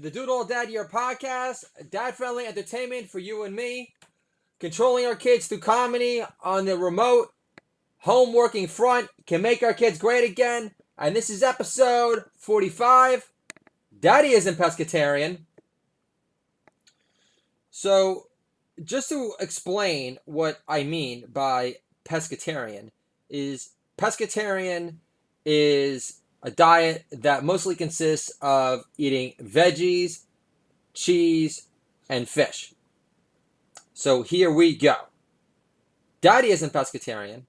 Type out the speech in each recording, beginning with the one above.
the Doodle Dad Year podcast, dad-friendly entertainment for you and me, controlling our kids through comedy on the remote, home working front, can make our kids great again. And this is episode 45. Daddy isn't pescatarian. So, just to explain what I mean by pescatarian is a diet that mostly consists of eating veggies, cheese, and fish. So here we go. Daddy isn't pescatarian.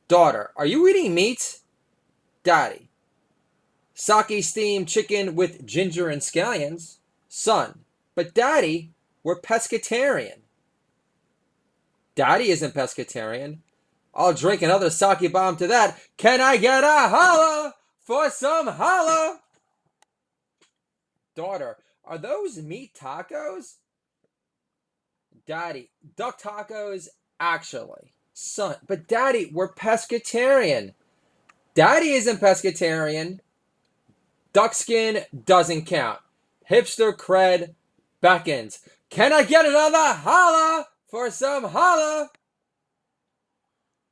Daughter, are you eating meat? Daddy, sake steamed chicken with ginger and scallions. Son, but Daddy, we're pescatarian. Daddy isn't pescatarian. I'll drink another sake bomb to that. Can I get a holla for some holla? Daughter, are those meat tacos? Daddy, duck tacos, actually. Son, but Daddy, we're pescatarian. Daddy isn't pescatarian. Duck skin doesn't count. Hipster cred beckons. Can I get another holla for some holla?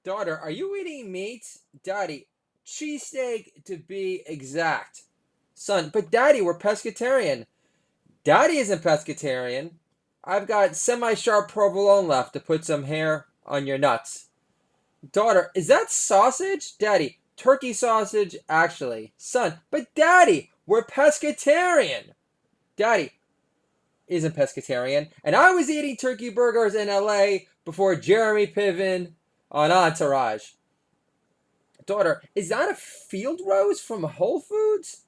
Daughter, are you eating meat? Daddy, cheesesteak to be exact. Son, but Daddy, we're pescatarian. Daddy isn't pescatarian. I've got semi-sharp provolone left to put some hair on your nuts. Daughter, is that sausage? Daddy, turkey sausage, actually. Son, but Daddy, we're pescatarian. Daddy isn't pescatarian. And I was eating turkey burgers in LA before Jeremy Piven on Entourage. Daughter, is that a field roast from Whole Foods?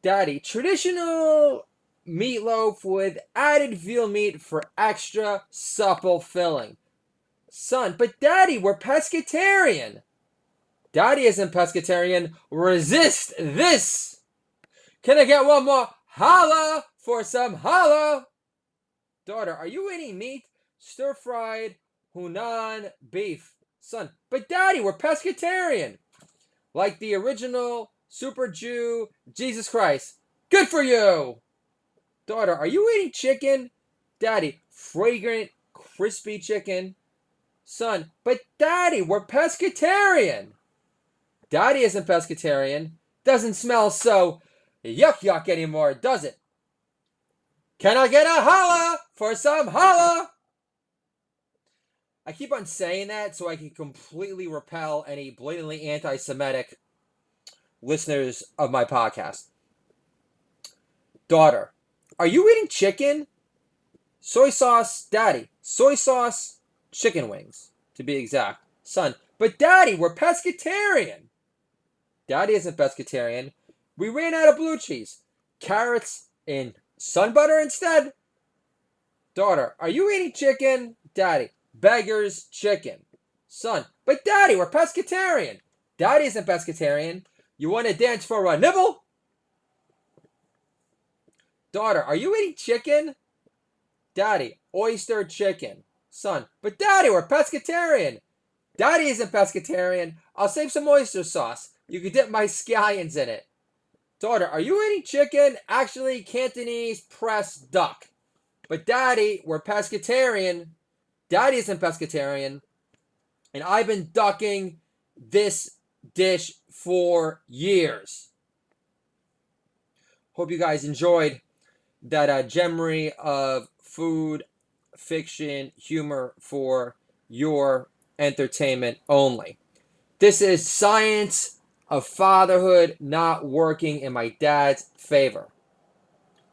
Daddy, traditional meatloaf with added veal meat for extra supple filling. Son, but Daddy, we're pescatarian. Daddy isn't pescatarian. Resist this. Can I get one more holla for some holla? Daughter, are you eating meat? Stir-fried Hunan beef. Son, but Daddy, we're pescatarian. Like the original Super Jew, Jesus Christ. Good for you. Daughter, are you eating chicken? Daddy, fragrant, crispy chicken. Son, but Daddy, we're pescatarian. Daddy isn't pescatarian. Doesn't smell so yuck anymore, does it? Can I get a holla for some holla? I keep on saying that so I can completely repel any blatantly anti-Semitic listeners of my podcast. Daughter, are you eating chicken? Soy sauce, Daddy. Soy sauce, chicken wings, to be exact. Son, but Daddy, we're pescatarian. Daddy isn't pescatarian. We ran out of blue cheese. Carrots and sun butter instead? Daughter, are you eating chicken? Daddy, beggar's chicken. Son, but Daddy, we're pescatarian. Daddy isn't pescatarian. You want to dance for a nibble? Daughter, are you eating chicken? Daddy, oyster chicken. Son, but Daddy, we're pescatarian. Daddy isn't pescatarian. I'll save some oyster sauce. You can dip my scallions in it. Daughter, are you eating chicken? Actually, Cantonese pressed duck. But Daddy, we're pescatarian. Daddy isn't pescatarian. And I've been ducking this dish for years. Hope you guys enjoyed that gemery of food, fiction, humor for your entertainment only. This is science of fatherhood not working in my dad's favor.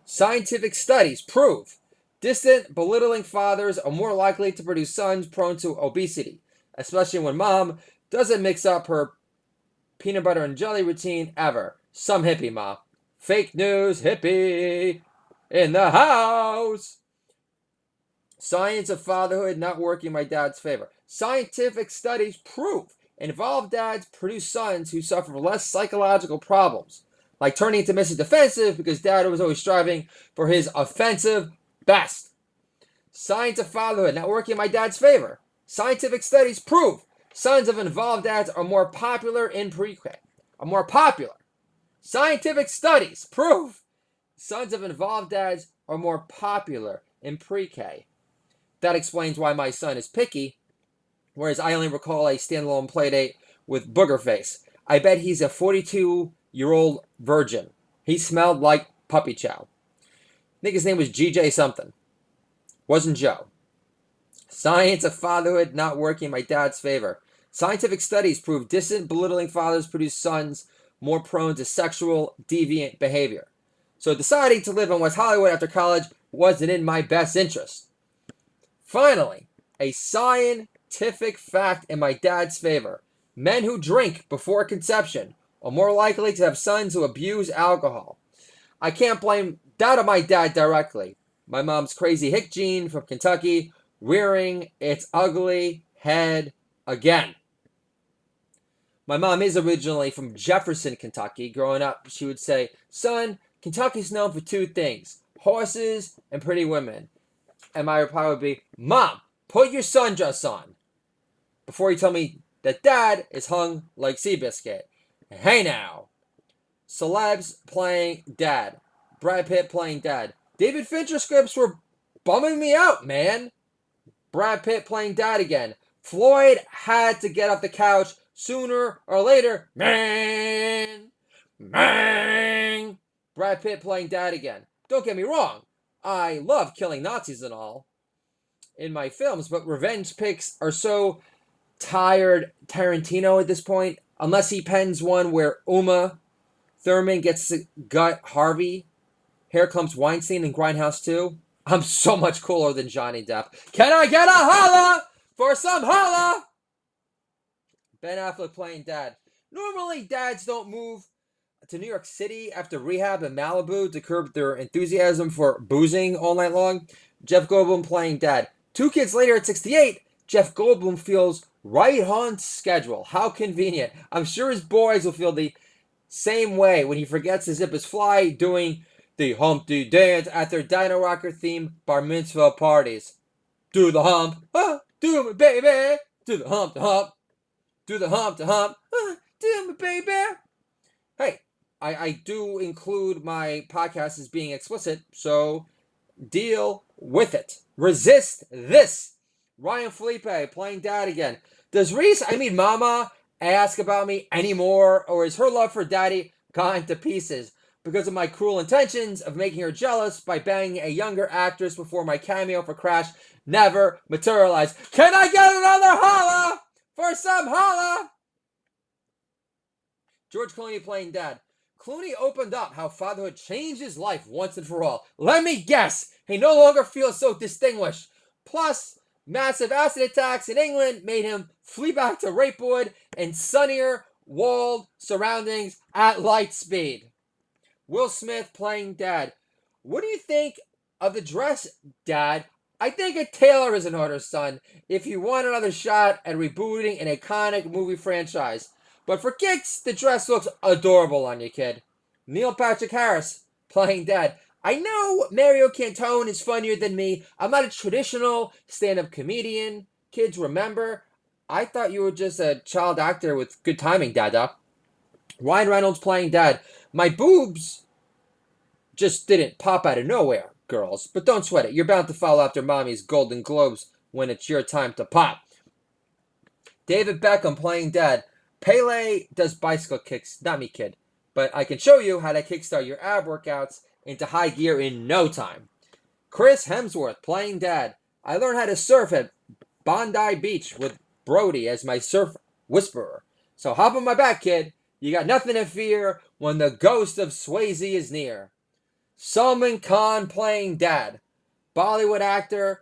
Scientific studies prove distant, belittling fathers are more likely to produce sons prone to obesity, especially when mom doesn't mix up her peanut butter and jelly routine ever. Some hippie mom. Fake news hippie in the house. Science of fatherhood not working in my dad's favor. Scientific studies prove involved dads produce sons who suffer less psychological problems, like turning into Mr. Defensive because dad was always striving for his offensive best. Science of fatherhood not working in my dad's favor. Scientific studies prove sons of involved dads are more popular in pre-K. Scientific studies prove sons of involved dads are more popular in pre-K. That explains why my son is picky, whereas I only recall a standalone playdate with Boogerface. I bet he's a 42-year-old virgin. He smelled like puppy chow. I think his name was GJ something. Wasn't Joe. Science of fatherhood not working in my dad's favor. Scientific studies prove distant, belittling fathers produce sons more prone to sexual, deviant behavior. So deciding to live in West Hollywood after college wasn't in my best interest. Finally, a scientific fact in my dad's favor. Men who drink before conception are more likely to have sons who abuse alcohol. I can't blame that on my dad directly. My mom's crazy hick gene from Kentucky rearing its ugly head again. My mom is originally from Jefferson, Kentucky. Growing up, she would say, "Son, Kentucky's known for two things, horses and pretty women." And my reply would be, "Mom, put your sundress on." Before he told me that dad is hung like Seabiscuit. Hey now. Celebs playing dad. Brad Pitt playing dad. David Fincher scripts were bumming me out, man. Brad Pitt playing dad again. Floyd had to get off the couch sooner or later. Man. Brad Pitt playing dad again. Don't get me wrong. I love killing Nazis and all in my films, but revenge pics are so tired Tarantino at this point. Unless he pens one where Uma Thurman gets to gut Harvey. Here comes Weinstein in Grindhouse 2. I'm so much cooler than Johnny Depp. Can I get a holla for some holla? Ben Affleck playing dad. Normally, dads don't move to New York City after rehab in Malibu to curb their enthusiasm for boozing all night long. Jeff Goldblum playing dad. 2 kids later at 68, Jeff Goldblum feels right on schedule. How convenient. I'm sure his boys will feel the same way when he forgets to zip his fly doing the Humpty Dance at their Dino Rocker theme bar mitzvah parties. Do the hump, do it, baby. Do the hump, do the hump, do it, baby. Hey, I do include my podcast as being explicit, so deal with it. Resist this. Ryan Felipe playing dad again. Does Reese, Mama, ask about me anymore, or is her love for daddy gone to pieces because of my cruel intentions of making her jealous by banging a younger actress before my cameo for Crash never materialized? Can I get another holla for some holla? George Clooney playing dad. Clooney opened up how fatherhood changed his life once and for all. Let me guess, he no longer feels so distinguished. Plus, massive acid attacks in England made him flee back to Rapewood and sunnier, walled surroundings at light speed. Will Smith playing dad. What do you think of the dress, Dad? I think a tailor is in order, son, if you want another shot at rebooting an iconic movie franchise. But for kicks, the dress looks adorable on you, kid. Neil Patrick Harris playing dad. I know Mario Cantone is funnier than me. I'm not a traditional stand-up comedian. Kids, remember, I thought you were just a child actor with good timing, Dada. Ryan Reynolds playing dad. My boobs just didn't pop out of nowhere, girls. But don't sweat it. You're bound to follow after mommy's Golden Globes when it's your time to pop. David Beckham playing dad. Pele does bicycle kicks. Not me, kid. But I can show you how to kickstart your ab workouts into high gear in no time. Chris Hemsworth playing dad. I learned how to surf at Bondi Beach with Brody as my surf whisperer. So hop on my back, kid. You got nothing to fear when the ghost of Swayze is near. Salman Khan playing dad. Bollywood actor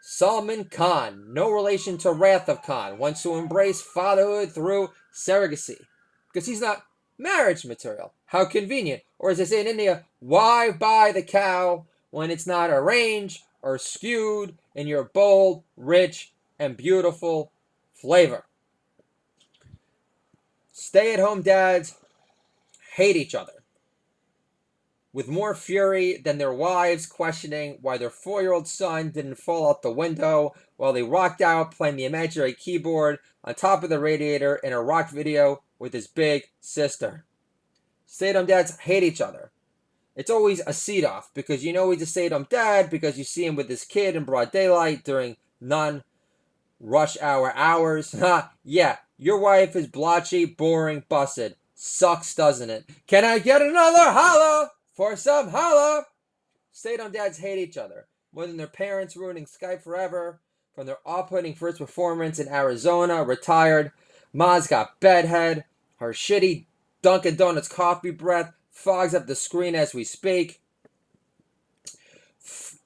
Salman Khan, no relation to Wrath of Khan, wants to embrace fatherhood through surrogacy. Because he's not marriage material. How convenient. Or as they say in India, why buy the cow when it's not arranged or skewed in your bold, rich, and beautiful flavor? Stay-at-home dads hate each other with more fury than their wives questioning why their 4-year-old son didn't fall out the window while they rocked out playing the imaginary keyboard on top of the radiator in a rock video with his big sister. Stay-at-home dads hate each other. It's always a seat-off because you know he's a stay-at-home dad because you see him with his kid in broad daylight during non-rush hour hours. Ha, yeah, your wife is blotchy, boring, busted. Sucks, doesn't it? Can I get another holla for some holla? Stay-at-home dads hate each other more than their parents ruining Skype forever. From their off-putting first performance in Arizona, retired. Ma's got bedhead. Her shitty Dunkin' Donuts coffee breath fogs up the screen as we speak.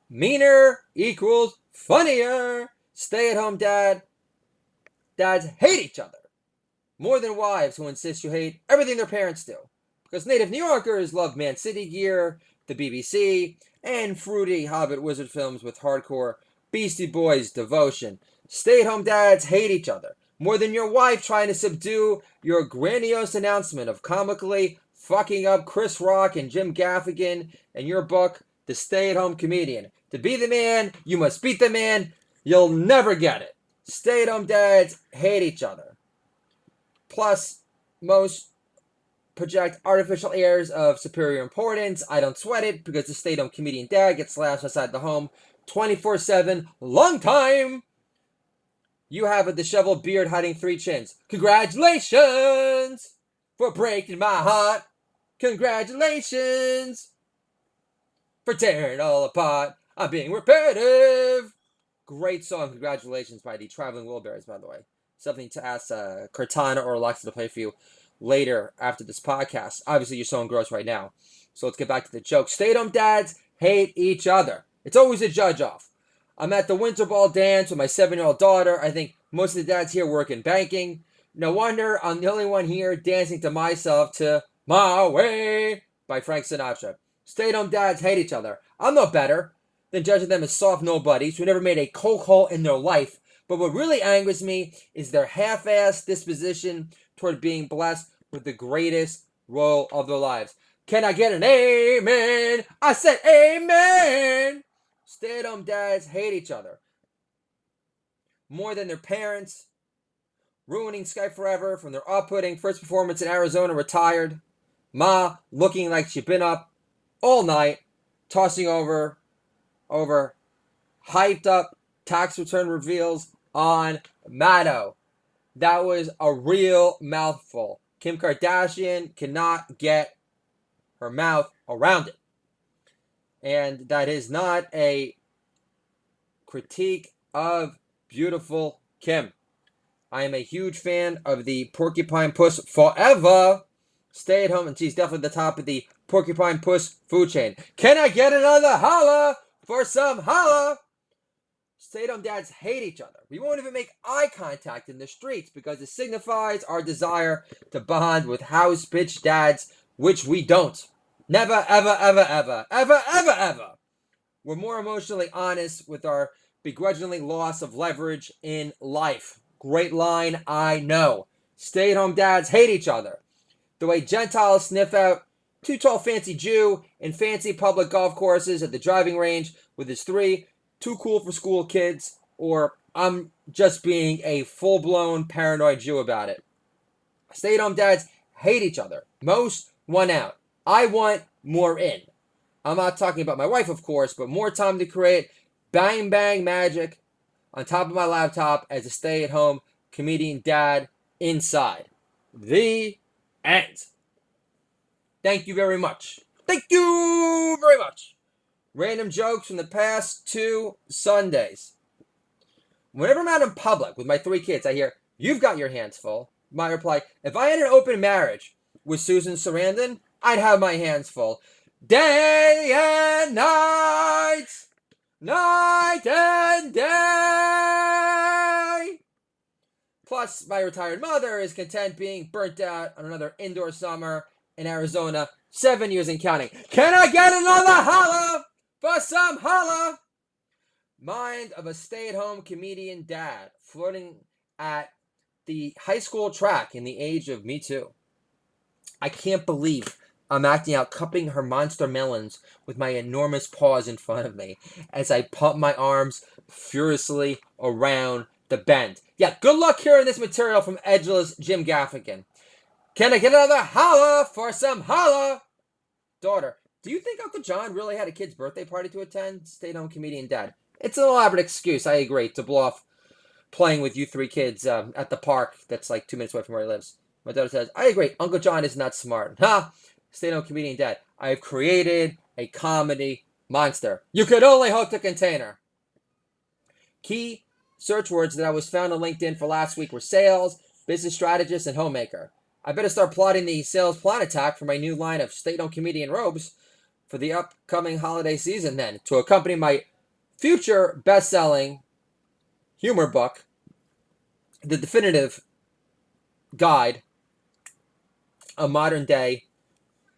Meaner equals funnier. Stay-at-home dads hate each other more than wives who insist you hate everything their parents do. Because native New Yorkers love Man City gear, the BBC, and fruity Hobbit wizard films with hardcore Beastie Boys devotion. Stay-at-home dads hate each other more than your wife trying to subdue your grandiose announcement of comically fucking up Chris Rock and Jim Gaffigan in your book, The Stay-at-Home Comedian. To be the man, you must beat the man. You'll never get it. Stay-at-home dads hate each other. Plus, most project artificial airs of superior importance. I don't sweat it because the stay-at-home comedian dad gets laughs outside the home 24/7. Long time! You have a disheveled beard hiding 3 chins. Congratulations for breaking my heart. Congratulations for tearing it all apart. I'm being repetitive. Great song, Congratulations, by the Traveling Wilburys, by the way. Something to ask Cortana or Alexa to play for you later after this podcast. Obviously, you're so engrossed right now. So let's get back to the joke. Stay-at-home dads hate each other. It's always a judge-off. I'm at the winter ball dance with my 7-year-old daughter. I think most of the dads here work in banking. No wonder I'm the only one here dancing to myself to My Way by Frank Sinatra. Stay-at-home dads hate each other. I'm no better than judging them as soft nobodies who never made a coke hole in their life. But what really angers me is their half-assed disposition toward being blessed with the greatest role of their lives. Can I get an amen? I said amen! Stay-at-home dads hate each other more than their parents, ruining Skype forever from their off-putting first performance in Arizona, retired. Ma looking like she'd been up all night, tossing over hyped up tax return reveals on Maddo. That was a real mouthful. Kim Kardashian cannot get her mouth around it. And that is not a critique of beautiful Kim. I am a huge fan of the Porcupine Puss forever. Stay at home, and she's definitely the top of the Porcupine Puss food chain. Can I get another holla for some holla? Stay-at-home dads hate each other. We won't even make eye contact in the streets because it signifies our desire to bond with house bitch dads, which we don't. Never, ever, ever, ever, ever, ever, ever. We're more emotionally honest with our begrudgingly loss of leverage in life. Great line, I know. Stay-at-home dads hate each other. The way Gentiles sniff out too tall fancy Jew in fancy public golf courses at the driving range with his 3 too cool for school kids, or I'm just being a full-blown paranoid Jew about it. Stay-at-home dads hate each other. Most want out. I want more in. I'm not talking about my wife, of course, but more time to create bang bang magic on top of my laptop as a stay-at-home comedian dad inside. The end. Thank you very much. Thank you very much. Random jokes from the past 2 Sundays. Whenever I'm out in public with my 3 kids, I hear, "You've got your hands full." My reply, if I had an open marriage with Susan Sarandon, I'd have my hands full. Day and night, night and day. Plus, my retired mother is content being burnt out on another indoor summer in Arizona, 7 years and counting. Can I get another holla for some holla? Mind of a stay-at-home comedian dad flirting at the high school track in the age of Me Too. I can't believe I'm acting out cupping her monster melons with my enormous paws in front of me as I pump my arms furiously around the bend. Yeah, good luck hearing this material from edgeless Jim Gaffigan. Can I get another holla for some holla? Daughter, do you think Uncle John really had a kid's birthday party to attend? Stay-at-home comedian dad. It's an elaborate excuse, I agree, to blow off playing with you three kids at the park that's like 2 minutes away from where he lives. My daughter says, I agree, Uncle John is not smart. Ha! Stay-at-home comedian dad. I have created a comedy monster. You could only hope to contain her. Key search words that I was found on LinkedIn for last week were sales, business strategist, and homemaker. I better start plotting the sales plan attack for my new line of stay-at-home comedian robes for the upcoming holiday season then, to accompany my future best-selling humor book, The Definitive Guide, a modern-day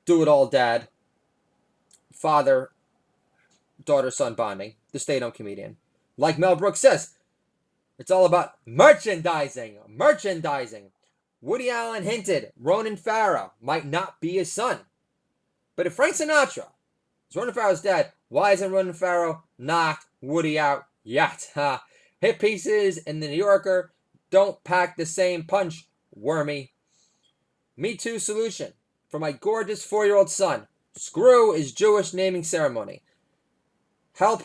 do-it-all dad, father, daughter-son bonding, the stay-at-home comedian. Like Mel Brooks says, it's all about merchandising. Merchandising. Woody Allen hinted Ronan Farrow might not be his son. But if Frank Sinatra is Ronan Farrow's dad, why isn't Ronan Farrow knocked Woody out yet? Hit pieces in the New Yorker don't pack the same punch, wormy. Me Too solution for my gorgeous 4-year-old son. Screw his Jewish naming ceremony. Help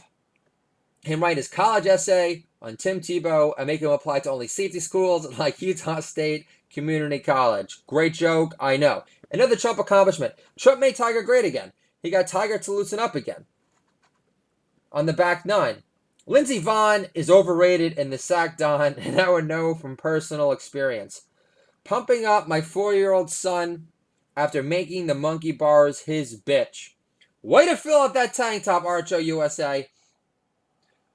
him write his college essay on Tim Tebow and make him apply to only safety schools like Utah State Community College. Great joke, I know. Another Trump accomplishment. Trump made Tiger great again. He got Tiger to loosen up again. On the back nine. Lindsey Vonn is overrated in the sack Don, and I would know from personal experience. Pumping up my 4-year-old son after making the monkey bars his bitch. Way to fill out that tank top, Archo USA.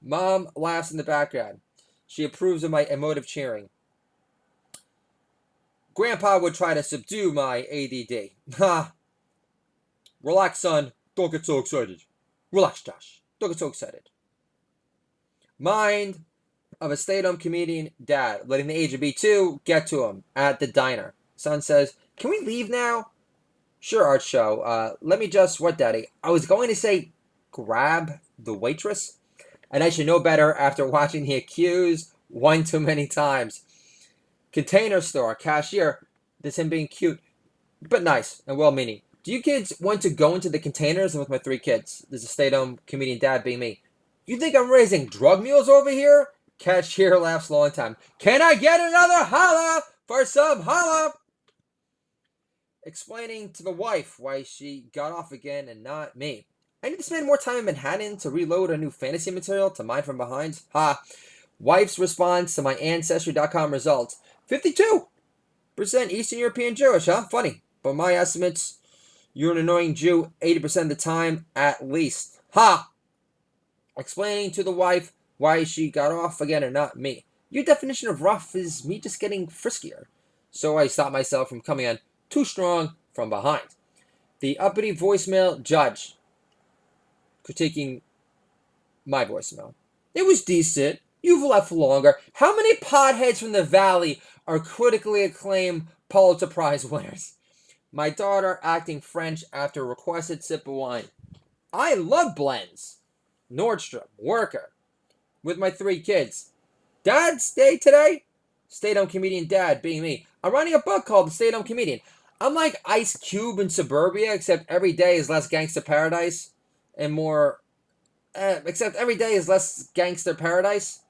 Mom laughs in the background. She approves of my emotive cheering. Grandpa would try to subdue my ADD. Ha! Relax, son. Don't get so excited. Relax, Josh. Don't get so excited. Mind of a stay-at-home comedian dad, letting the age of B2 get to him at the diner. Son says, can we leave now? Sure, Art Show. Let me just, what, Daddy? I was going to say, grab the waitress? And I should know better after watching The Accused one too many times. Container store, cashier. This him being cute, but nice and well-meaning. Do you kids want to go into the containers? And with my 3 kids, there's a stay-at-home comedian dad being me. You think I'm raising drug mules over here? Cashier laughs long time. Can I get another holla for some holla? Explaining to the wife why she got off again and not me. I need to spend more time in Manhattan to reload a new fantasy material to mine from behind. Ha! Wife's response to my Ancestry.com results. 52% Eastern European Jewish, huh? Funny. But my estimates, you're an annoying Jew 80% of the time at least. Ha! Explaining to the wife why she got off again and not me. Your definition of rough is me just getting friskier. So I stopped myself from coming on too strong from behind. The uppity voicemail judge critiquing my voicemail. It was decent. You've left longer. How many potheads from the valley are critically acclaimed Pulitzer Prize winners? My daughter acting French after a requested sip of wine. I love blends. Nordstrom, worker. With my 3 kids. Dad's day today? Stay-at-home comedian dad being me. I'm writing a book called The Stay-at-home Comedian. I'm like Ice Cube in suburbia, except every day is less gangster paradise and more... except every day is less gangster paradise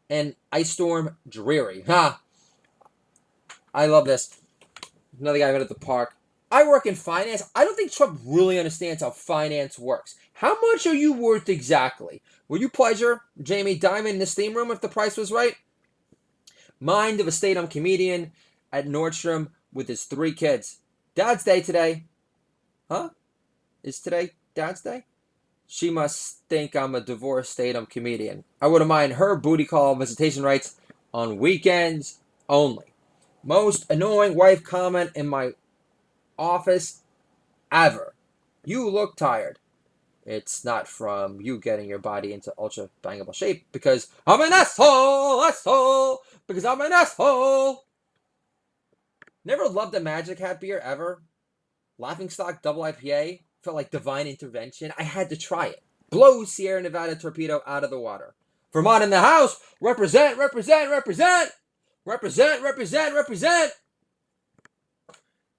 and Ice Storm dreary. Ha! I love this. Another guy I met at the park. I work in finance. I don't think Trump really understands how finance works. How much are you worth exactly? Will you pleasure Jamie Dimon in the steam room if the price was right? Mind of a stay-at-home comedian at Nordstrom with his 3 kids. Dad's day today. Huh? Is today Dad's day? She must think I'm a divorced stay-at-home comedian. I wouldn't mind her booty call visitation rights on weekends only. Most annoying wife comment in my office ever. You look tired. It's not from you getting your body into ultra bangable shape because I'm an asshole, because I'm an asshole. Never loved a Magic Hat beer ever. Laughingstock Double IPA felt like divine intervention. I had to try it. Blow Sierra Nevada Torpedo out of the water. Vermont in the house. Represent, represent, represent. Represent, represent, represent.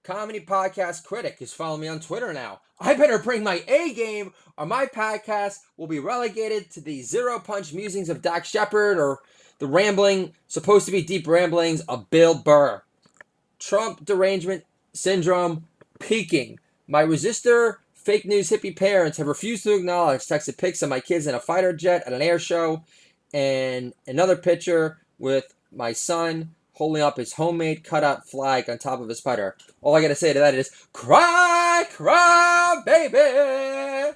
comedy podcast critic is following me on Twitter now. I better bring my A game or my podcast will be relegated to the zero-punch musings of Doc Shepard or the supposed to be deep ramblings of Bill Burr. Trump derangement syndrome peaking. My resistor fake news hippie parents have refused to acknowledge texted pics of my kids in a fighter jet at an air show and another picture with my son holding up his homemade cutout flag on top of his putter. All I gotta say to that is, cry, cry, baby.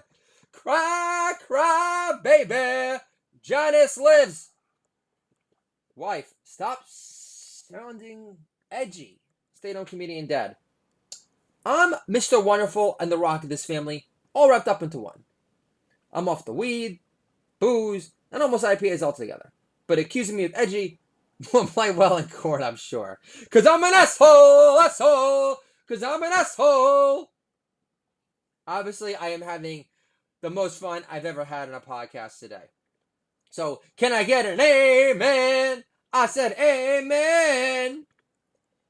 Cry, cry, baby. Janice lives. Wife, stop sounding edgy. Stay-at-home comedian dad. I'm Mr. Wonderful and the rock of this family, all wrapped up into one. I'm off the weed, booze, and almost IPAs altogether. But accusing me of edgy won't play well in court, I'm sure. Cause I'm an asshole. Cause I'm an asshole. Obviously, I am having the most fun I've ever had on a podcast today. So, can I get an amen? I said amen.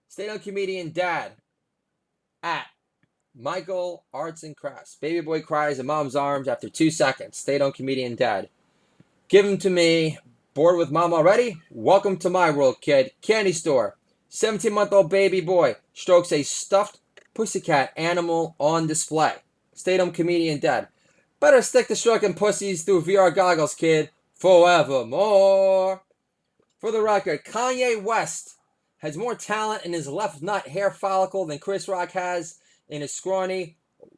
Stay-at-home comedian dad at Michael Arts and Crafts. Baby boy cries in mom's arms after 2 seconds. Stay-at-home comedian dad. Give him to me. Bored with mom already? Welcome to my world, kid. Candy store. 17-month-old baby boy strokes a stuffed pussycat animal on display. Stay-at-home comedian dad. Better stick to stroking pussies through VR goggles, kid. Forevermore. For the record, Kanye West has more talent in his left nut hair follicle than Chris Rock has in his scrawny,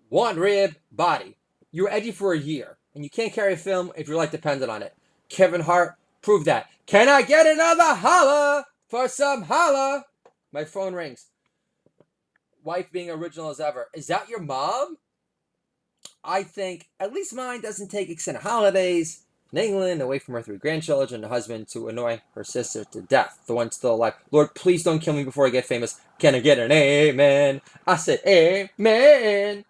one-rib body. You were edgy for a year, and you can't carry a film if your life depended on it. Kevin Hart proved that. Can I get another holla for some holla? My phone rings. Wife being original as ever. Is that your mom? I think at least mine doesn't take extended holidays in England, away from her 3 grandchildren and a husband to annoy her sister to death. The one still alive. Lord, please don't kill me before I get famous. Can I get an amen? I said amen.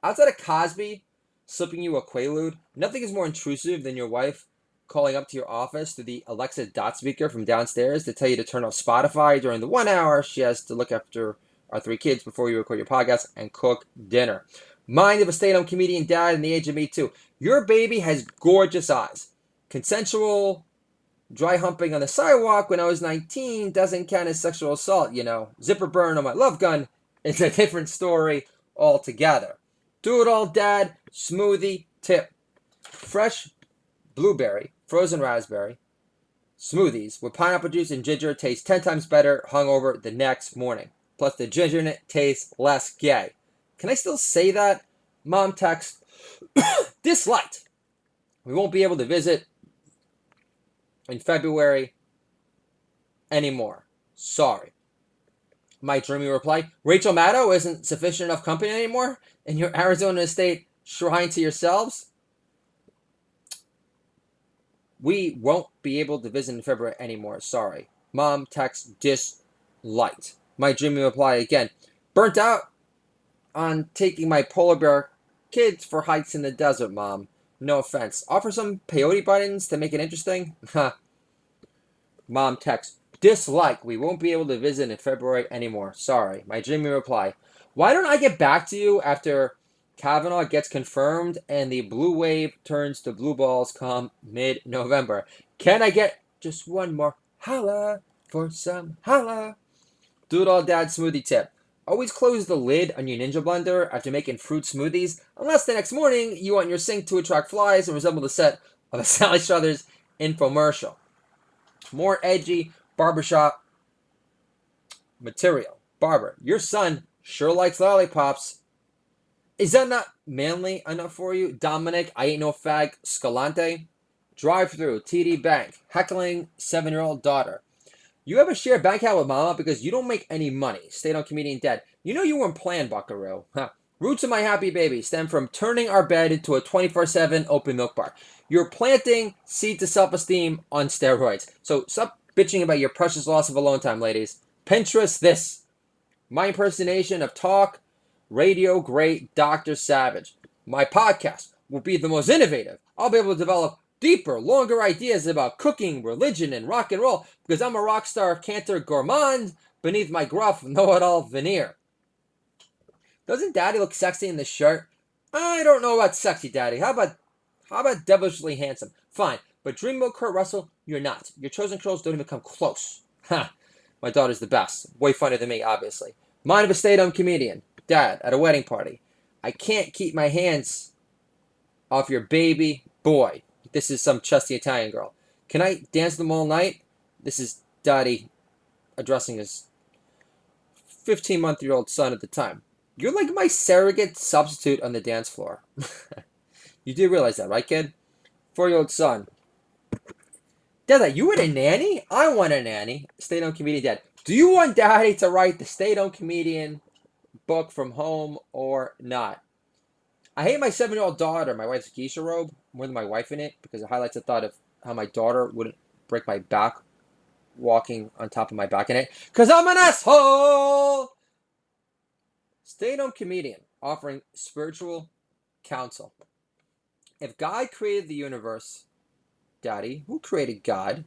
Outside of Cosby slipping you a Quaalude, nothing is more intrusive than your wife calling up to your office through the Alexa dot speaker from downstairs to tell you to turn off Spotify during the 1 hour she has to look after our 3 kids before you record your podcast and cook dinner. Mind of a stay-at-home comedian dad in the age of Me Too. Your baby has gorgeous eyes. Consensual dry humping on the sidewalk when I was 19 doesn't count as sexual assault, you know. Zipper burn on my love gun is a different story altogether. Do it all dad smoothie tip. Fresh blueberry, frozen raspberry smoothies with pineapple juice and ginger taste 10 times better hungover the next morning. Plus the ginger in it tastes less gay. Can I still say that? Mom text, disliked. We won't be able to visit in February anymore. Sorry. My dreamy reply, Rachel Maddow isn't sufficient enough company anymore in your Arizona estate shrine to yourselves? We won't be able to visit in February anymore. Sorry. Mom text disliked. My dreamy reply again, burnt out on taking my polar bear kids for hikes in the desert, Mom. No offense. Offer some peyote buttons to make it interesting? Mom text, dislike. We won't be able to visit in February anymore. Sorry. My dreamy reply, why don't I get back to you after Kavanaugh gets confirmed and the blue wave turns to blue balls come mid-November? Can I get just one more holla for some holla? Do it all dad smoothie tip. Always close the lid on your Ninja blender after making fruit smoothies, unless the next morning you want your sink to attract flies and resemble the set of a Sally Struthers infomercial. More edgy barbershop material. Barber, your son sure likes lollipops. Is that not manly enough for you? Dominic, I ain't no fag, Scalante. Drive-through, TD Bank, heckling 7-year-old daughter. You have a shared bank account with mama because you don't make any money. Stay-at-home comedian dad. You know you weren't planned, buckaroo. Roots of my happy baby stem from turning our bed into a 24/7 open milk bar. You're planting seed to self-esteem on steroids. So stop bitching about your precious loss of alone time, ladies. Pinterest this. My impersonation of talk radio great Dr. Savage. My podcast will be the most innovative. I'll be able to develop deeper, longer ideas about cooking, religion, and rock and roll because I'm a rock star cantor gourmand beneath my gruff know-it-all veneer. Doesn't Daddy look sexy in this shirt? I don't know about sexy, Daddy. How about devilishly handsome? Fine, but Dreamboat Kurt Russell, you're not. Your chosen curls don't even come close. Ha! My daughter's the best. Way funnier than me, obviously. Mind of a stay-at-home comedian. Dad, at a wedding party. I can't keep my hands off your baby boy. This is some chesty Italian girl. Can I dance them all night? This is Daddy addressing his 15-month-old son at the time. You're like my surrogate substitute on the dance floor. You do realize that, right, kid? 4-year-old son. Dad, you want a nanny? I want a nanny. Stay-at-home comedian dad. Do you want Daddy to write the stay-at-home comedian book from home or not? I hate my 7-year-old daughter, my wife's geisha robe, more than my wife in it, because it highlights the thought of how my daughter wouldn't break my back walking on top of my back in it. Because I'm an asshole! Stay-at-home comedian offering spiritual counsel. If God created the universe, Daddy, who created God?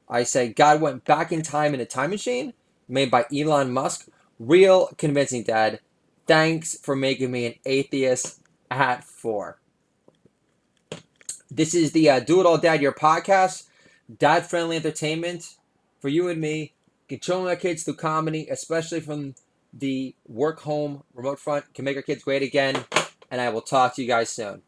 I say God went back in time in a time machine made by Elon Musk. Real convincing, Dad. Thanks for making me an atheist at 4. This is the Do It All Dad, your podcast. Dad-friendly entertainment for you and me. Controlling our kids through comedy, especially from the work-home remote front, can make our kids great again. And I will talk to you guys soon.